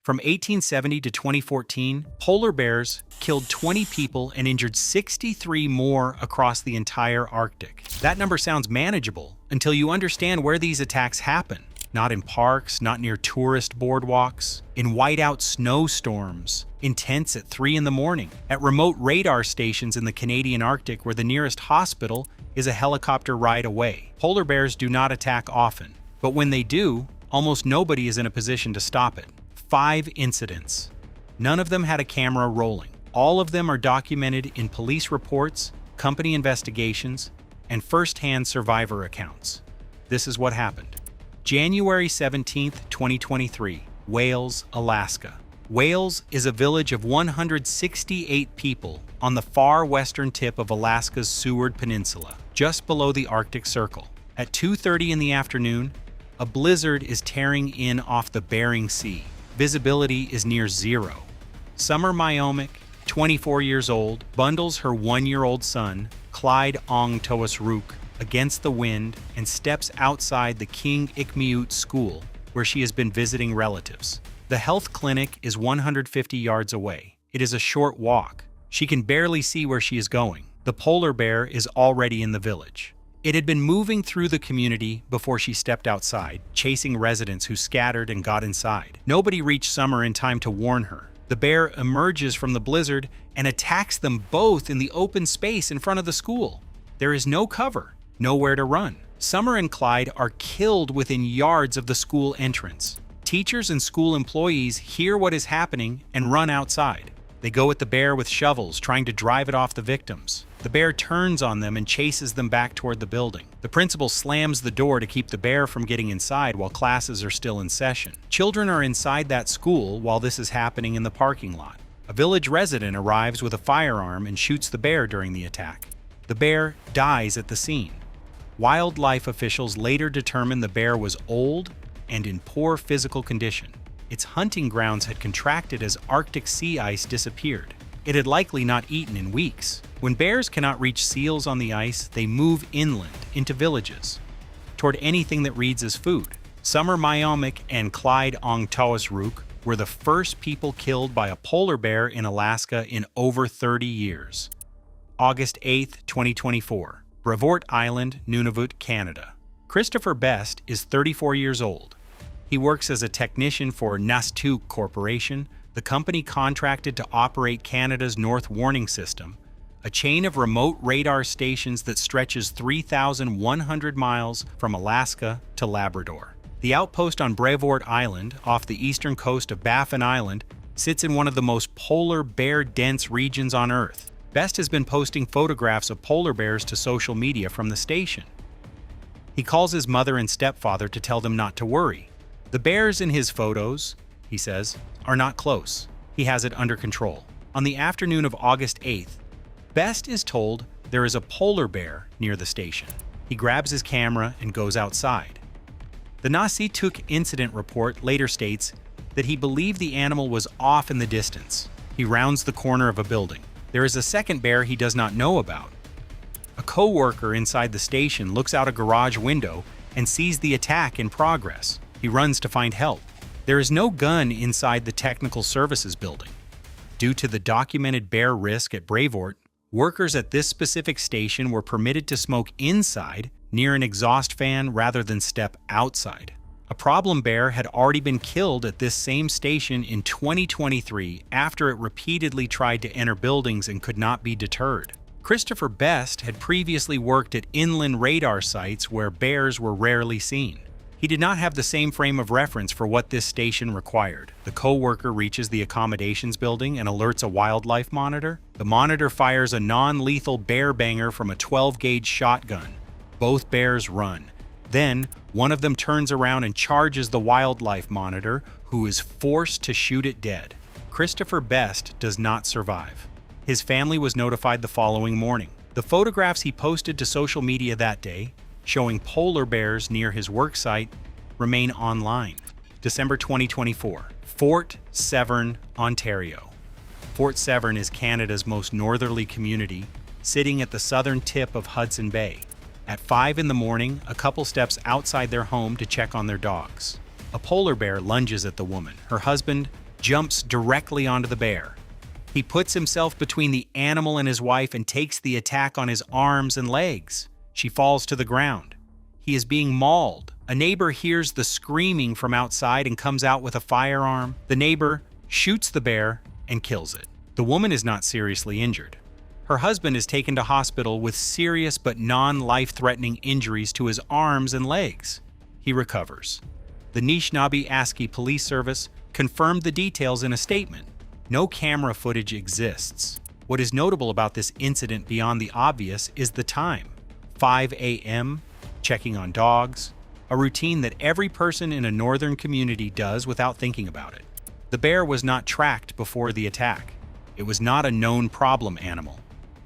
From 1870 to 2014, polar bears killed 20 people and injured 63 more across the entire Arctic. That number sounds manageable until you understand where these attacks happen. Not in parks, not near tourist boardwalks, in whiteout snowstorms, in tents at 3 in the morning, at remote radar stations in the Canadian Arctic where the nearest hospital is a helicopter ride away. Polar bears do not attack often, but when they do, almost nobody is in a position to stop it. 5 incidents. None of them had a camera rolling. All of them are documented in police reports, company investigations, and first-hand survivor accounts. This is what happened. January 17, 2023, Wales, Alaska. Wales is a village of 168 people on the far western tip of Alaska's Seward Peninsula, just below the Arctic Circle. At 2:30 in the afternoon, a blizzard is tearing in off the Bering Sea. Visibility is near zero. Summer Myomic, 24 years old, bundles her 1-year-old son, Clyde Ong Toas Rook, against the wind and steps outside the King Ikmiut school, where she has been visiting relatives. The health clinic is 150 yards away. It is a short walk. She can barely see where she is going. The polar bear is already in the village. It had been moving through the community before she stepped outside, chasing residents who scattered and got inside. Nobody reached Summer in time to warn her. The bear emerges from the blizzard and attacks them both in the open space in front of the school. There is no cover, nowhere to run. Summer and Clyde are killed within yards of the school entrance. Teachers and school employees hear what is happening and run outside. They go at the bear with shovels, trying to drive it off the victims. The bear turns on them and chases them back toward the building. The principal slams the door to keep the bear from getting inside while classes are still in session. Children are inside that school while this is happening in the parking lot. A village resident arrives with a firearm and shoots the bear during the attack. The bear dies at the scene. Wildlife officials later determined the bear was old and in poor physical condition. Its hunting grounds had contracted as Arctic sea ice disappeared. It had likely not eaten in weeks. When bears cannot reach seals on the ice, they move inland into villages, toward anything that reads as food. Summer Myomic and Clyde Ong Toas Rook were the first people killed by a polar bear in Alaska in over 30 years. August 8, 2024, Brevoort Island, Nunavut, Canada. Christopher Best is 34 years old. He works as a technician for Nastuk Corporation, the company contracted to operate Canada's North Warning System, a chain of remote radar stations that stretches 3,100 miles from Alaska to Labrador. The outpost on Brevoort Island, off the eastern coast of Baffin Island, sits in one of the most polar bear-dense regions on Earth. Best has been posting photographs of polar bears to social media from the station. He calls his mother and stepfather to tell them not to worry. The bears in his photos, he says, are not close. He has it under control. On the afternoon of August 8th, Best is told there is a polar bear near the station. He grabs his camera and goes outside. The Nasituq incident report later states that he believed the animal was off in the distance. He rounds the corner of a building. There is a second bear he does not know about. A co-worker inside the station looks out a garage window and sees the attack in progress. He runs to find help. There is no gun inside the technical services building. Due to the documented bear risk at Brevoort, workers at this specific station were permitted to smoke inside near an exhaust fan rather than step outside. A problem bear had already been killed at this same station in 2023 after it repeatedly tried to enter buildings and could not be deterred. Christopher Best had previously worked at inland radar sites where bears were rarely seen. He did not have the same frame of reference for what this station required. The co-worker reaches the accommodations building and alerts a wildlife monitor. The monitor fires a non-lethal bear banger from a 12-gauge shotgun. Both bears run. Then, one of them turns around and charges the wildlife monitor, who is forced to shoot it dead. Christopher Best does not survive. His family was notified the following morning. The photographs he posted to social media that day, showing polar bears near his work site, remain online. December 2024, Fort Severn, Ontario. Fort Severn is Canada's most northerly community, sitting at the southern tip of Hudson Bay. At 5 in the morning, a couple steps outside their home to check on their dogs. A polar bear lunges at the woman. Her husband jumps directly onto the bear. He puts himself between the animal and his wife and takes the attack on his arms and legs. She falls to the ground. He is being mauled. A neighbor hears the screaming from outside and comes out with a firearm. The neighbor shoots the bear and kills it. The woman is not seriously injured. Her husband is taken to hospital with serious but non-life-threatening injuries to his arms and legs. He recovers. The Anishinaabe Police Service confirmed the details in a statement. No camera footage exists. What is notable about this incident beyond the obvious is the time. 5 a.m., checking on dogs, a routine that every person in a northern community does without thinking about it. The bear was not tracked before the attack. It was not a known problem animal.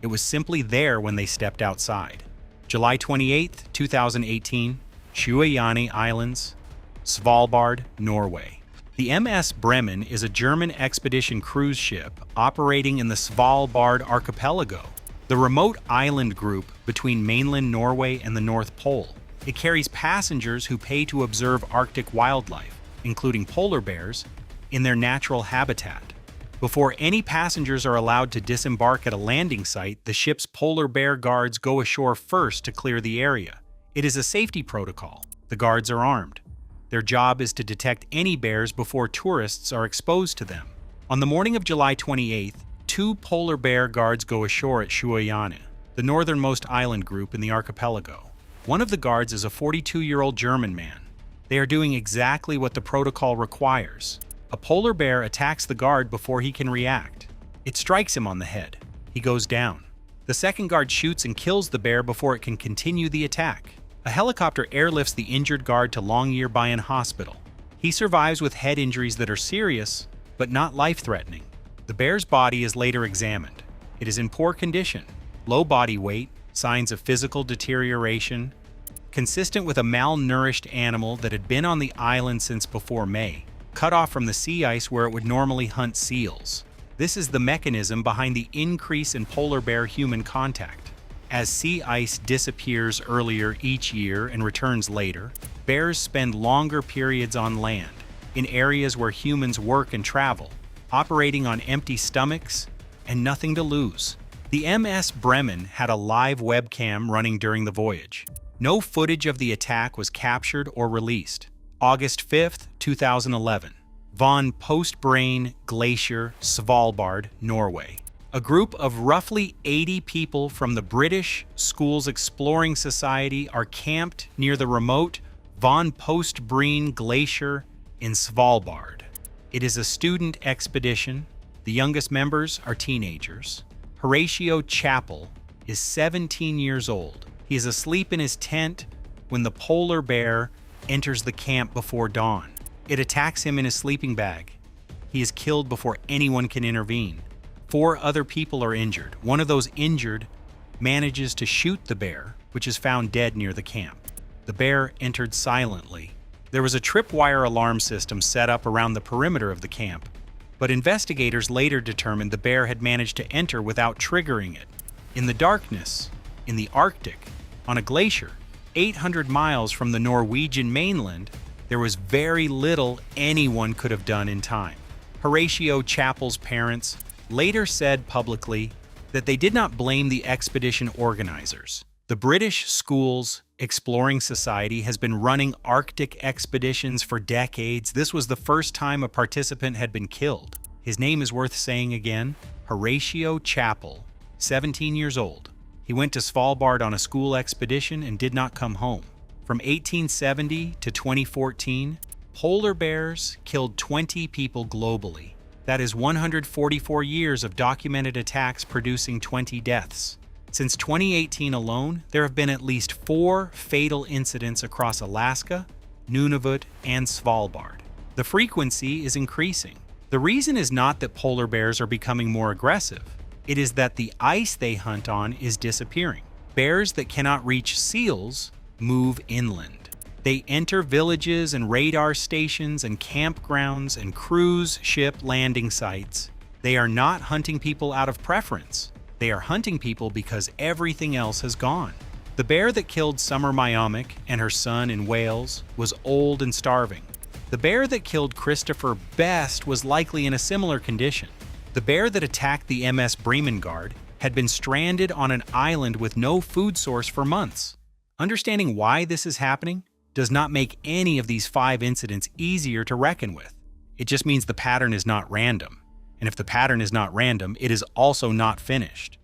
It was simply there when they stepped outside. July 28, 2018, Shuayani Islands, Svalbard, Norway. The MS Bremen is a German expedition cruise ship operating in the Svalbard archipelago, the remote island group between mainland Norway and the North Pole. It carries passengers who pay to observe Arctic wildlife, including polar bears, in their natural habitat. Before any passengers are allowed to disembark at a landing site, the ship's polar bear guards go ashore first to clear the area. It is a safety protocol. The guards are armed. Their job is to detect any bears before tourists are exposed to them. On the morning of July 28th, 2 polar bear guards go ashore at Shuayani, the northernmost island group in the archipelago. One of the guards is a 42-year-old German man. They are doing exactly what the protocol requires. A polar bear attacks the guard before he can react. It strikes him on the head. He goes down. The second guard shoots and kills the bear before it can continue the attack. A helicopter airlifts the injured guard to Longyearbyen Hospital. He survives with head injuries that are serious, but not life-threatening. The bear's body is later examined. It is in poor condition, low body weight, signs of physical deterioration, consistent with a malnourished animal that had been on the island since before May, cut off from the sea ice where it would normally hunt seals. This is the mechanism behind the increase in polar bear human contact. As sea ice disappears earlier each year and returns later, bears spend longer periods on land, in areas where humans work and travel, operating on empty stomachs and nothing to lose. The MS Bremen had a live webcam running during the voyage. No footage of the attack was captured or released. August 5, 2011. Von Postbrain Glacier, Svalbard, Norway. A group of roughly 80 people from the British Schools Exploring Society are camped near the remote Von Postbrain Glacier in Svalbard. It is a student expedition. The youngest members are teenagers. Horatio Chappell is 17 years old. He is asleep in his tent when the polar bear enters the camp before dawn. It attacks him in his sleeping bag. He is killed before anyone can intervene. 4 other people are injured. One of those injured manages to shoot the bear, which is found dead near the camp. The bear entered silently. There was a tripwire alarm system set up around the perimeter of the camp, but investigators later determined the bear had managed to enter without triggering it. In the darkness, in the Arctic, on a glacier, 800 miles from the Norwegian mainland, there was very little anyone could have done in time. Horatio Chappell's parents later said publicly that they did not blame the expedition organizers. The British Schools Exploring Society has been running Arctic expeditions for decades. This was the first time a participant had been killed. His name is worth saying again, Horatio Chappell, 17 years old. He went to Svalbard on a school expedition and did not come home. From 1870 to 2014, polar bears killed 20 people globally. That is 144 years of documented attacks producing 20 deaths. Since 2018 alone, there have been at least 4 fatal incidents across Alaska, Nunavut, and Svalbard. The frequency is increasing. The reason is not that polar bears are becoming more aggressive. It is that the ice they hunt on is disappearing. Bears that cannot reach seals move inland. They enter villages and radar stations and campgrounds and cruise ship landing sites. They are not hunting people out of preference. They are hunting people because everything else has gone. The bear that killed Summer Myomic and her son in Wales was old and starving. The bear that killed Christopher Best was likely in a similar condition. The bear that attacked the MS Bremengard had been stranded on an island with no food source for months. Understanding why this is happening does not make any of these 5 incidents easier to reckon with. It just means the pattern is not random. And if the pattern is not random, it is also not finished.